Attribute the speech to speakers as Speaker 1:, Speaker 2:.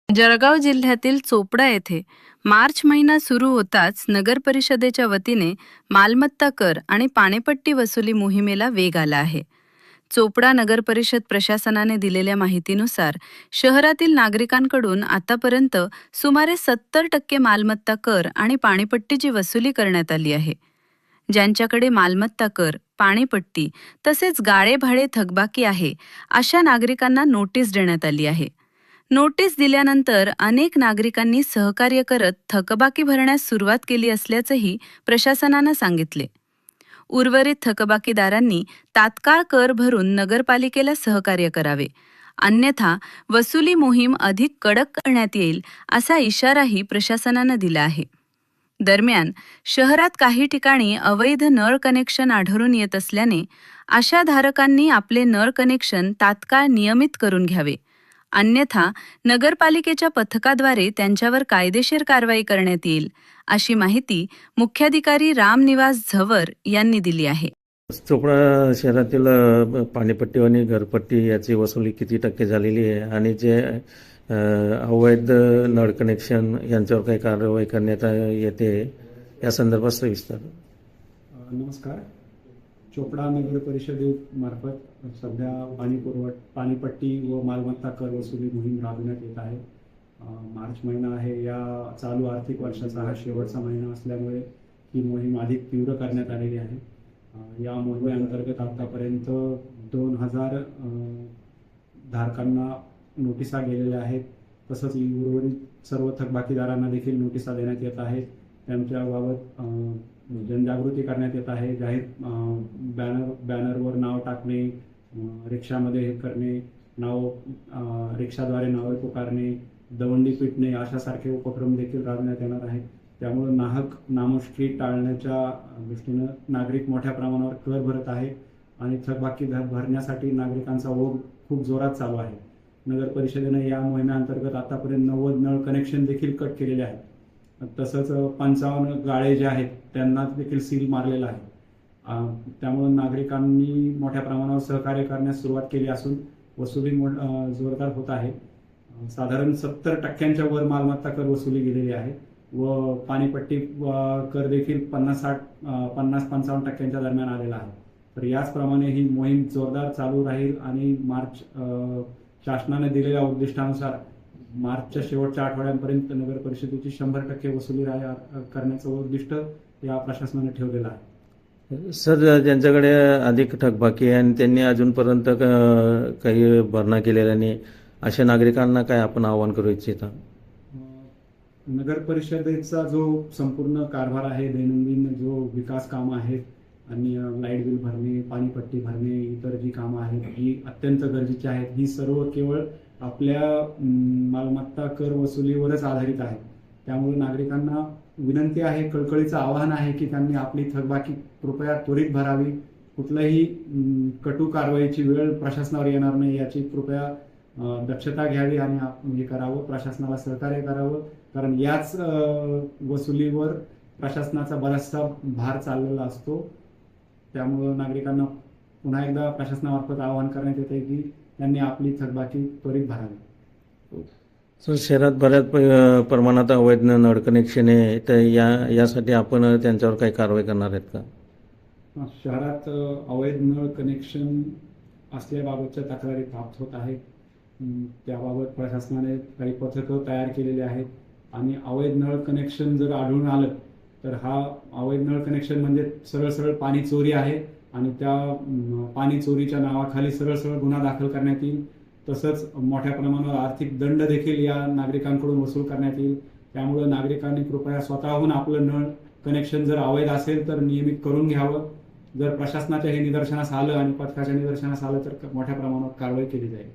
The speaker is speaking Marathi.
Speaker 1: जळगाव जिल्ह्यातील चोपडा येथे मार्च महिना सुरू होताच नगर परिषदेच्या वतीने मालमत्ता कर आणि पाणीपट्टी वसुली मोहिमेला वेग आला आहे. चोपडा नगर परिषद प्रशासनाने दिलेल्या माहितीनुसार शहरातील नागरिकांकडून आतापर्यंत सुमारे 70% मालमत्ता कर आणि पाणीपट्टीची वसुली करण्यात आली आहे. ज्यांच्याकडे मालमत्ता कर, पाणीपट्टी तसेच गाळे भाडे थकबाकी आहे अशा नागरिकांना नोटीस देण्यात आली आहे. नोटीस दिल्यानंतर अनेक नागरिकांनी सहकार्य करत थकबाकी भरण्यास सुरुवात केली असल्याचंही प्रशासनानं सांगितले. उर्वरित थकबाकीदारांनी तात्काळ कर भरून नगरपालिकेला सहकार्य करावे, अन्यथा वसुली मोहीम अधिक कडक करण्यात येईल असा इशाराही प्रशासनानं दिला आहे. दरम्यान शहरात काही ठिकाणी अवैध नळ कनेक्शन आढळून येत असल्याने अशा धारकांनी आपले नळ कनेक्शन तात्काळ नियमित करून घ्यावे, अन्यथा नगरपालिकेच्या पथकाद्वारे त्यांच्यावर कायदेशीर कारवाई करण्यात येईल, अशी माहिती मुख्याधिकारी रामनिवास झवर यांनी दिली आहे.
Speaker 2: चोपडा शहरातील पाणीपट्टी आणि घरपट्टी याची वसुली किती टक्के झालेली आहे आणि जे अवैध नळ कनेक्शन यांच्यावर काही कारवाई करण्यात येते या संदर्भात सविस्तर.
Speaker 3: नमस्कार. चोपडा नगर परिषदेमार्फत सध्या पाणीपट्टी व मालमत्ता कर वसुली मोहीम राबविण्यात येत आहे. मार्च महिना आहे. या चालू आर्थिक वर्षाचा हा शेवटचा महिना असल्यामुळे ही मोहीम अधिक तीव्र करण्यात आलेली आहे. या मोहिमेअंतर्गत आतापर्यंत 2000 धारकांना नोटिसा गेलेल्या आहेत. तसंच उर्वरित सर्व थकबाकीदारांना देखील नोटिसा देण्यात येत आहेत. त्यांच्याबाबत जनजागृती करण्यात येत आहे. जाहीर बॅनरवर नाव टाकणे, रिक्षामध्ये हे करणे, रिक्षाद्वारे नावे पुकारणे, दवंडी पिटणे अशासारखे उपक्रम देखील राबविण्यात येणार आहेत. त्यामुळे नाहक नामोष्टी टाळण्याच्या दृष्टीनं नागरिक मोठ्या प्रमाणावर कर भरत आहे आणि थकबाकी भरण्यासाठी नागरिकांचा ओघ खूप जोरात चालू आहे. नगर परिषदेने या मोहिमेअंतर्गत आतापर्यंत 90 नळ कनेक्शन देखील कट केलेले आहेत. तसंच 55 गाळे जे आहेत त्यांना देखील सील मारलेला आहे. त्यामुळे नागरिकांनी मोठ्या प्रमाणावर सहकार्य करण्यास सुरुवात केली असून वसुली जोरदार होत आहे. साधारण 70% वर मालमत्ता कर वसुली गेलेली आहे व पाणीपट्टी कर देखील 50-55% दरम्यान आलेला आहे. तर याचप्रमाणे ही मोहीम जोरदार चालू राहील आणि मार्च शासनाने दिलेल्या उद्दिष्टानुसार मार्चच्या शेवटच्या आठवड्यापर्यंत नगर परिषदेची 100% वसुली करण्याचं उद्दिष्ट या प्रशासनाने ठेवलेलं आहे.
Speaker 2: सर, ज्यांच्याकडे अधिक थकबाकी आहे आणि त्यांनी अजूनपर्यंत काही भरणा केलेला नाही अशा नागरिकांना काय आपण आवाहन करू इच्छिता?
Speaker 3: नगर परिषदेचा जो संपूर्ण कारभार आहे, दैनंदिन जो विकास कामं आहेत आणि लाईट बिल भरणे, पाणीपट्टी भरणे, इतर जी कामं आहेत ही अत्यंत गरजेची आहेत. ही सर्व केवळ आपल्या मालमत्ता कर वसुलीवरच आधारित आहे. त्यामुळे नागरिकांना विनंती आहे, कळकळीचं आवाहन आहे की त्यांनी आपली थकबाकी कृपया त्वरित भरावी. कुठल्याही कटू कारवाईची वेळ प्रशासनावर येणार नाही याची कृपया दक्षता घ्यावी आणि हे करावं, प्रशासनाला सहकार्य करावं. कारण याच वसुलीवर प्रशासनाचा बराचसा भार चाललेला असतो. त्यामुळं नागरिकांना पुन्हा एकदा प्रशासनामार्फत आवाहन करण्यात येते की त्यांनी आपली थकबाकी त्वरित भरावी.
Speaker 2: शहरात बऱ्याच प्रमाणात अवैध नळ कनेक्शन आहे, तर यासाठी आपण त्यांच्यावर काही कारवाई करणार आहेत का?
Speaker 3: शहरात अवैध नळ कनेक्शन असल्याबाबतच्या तक्रारी प्राप्त होत आहेत. त्याबाबत प्रशासनाने काही पथकं तयार केलेली आहेत आणि अवैध नळ कनेक्शन जर आढळून आलं तर हा अवैध नळ कनेक्शन म्हणजे सरळ पाणी चोरी आहे आणि त्या पाणी चोरीच्या नावाखाली सरळ गुन्हा दाखल करण्यात येईल. तसंच मोठ्या प्रमाणावर आर्थिक दंड देखील या नागरिकांकडून वसूल करण्यात येईल. त्यामुळे नागरिकांनी कृपया स्वतःहून आपलं नळ कनेक्शन जर अवैध असेल तर नियमित करून घ्यावं. जर प्रशासनाच्या हे निदर्शनास आलं आणि पथकाच्या निदर्शनास आलं तर मोठ्या प्रमाणावर कारवाई केली जाईल.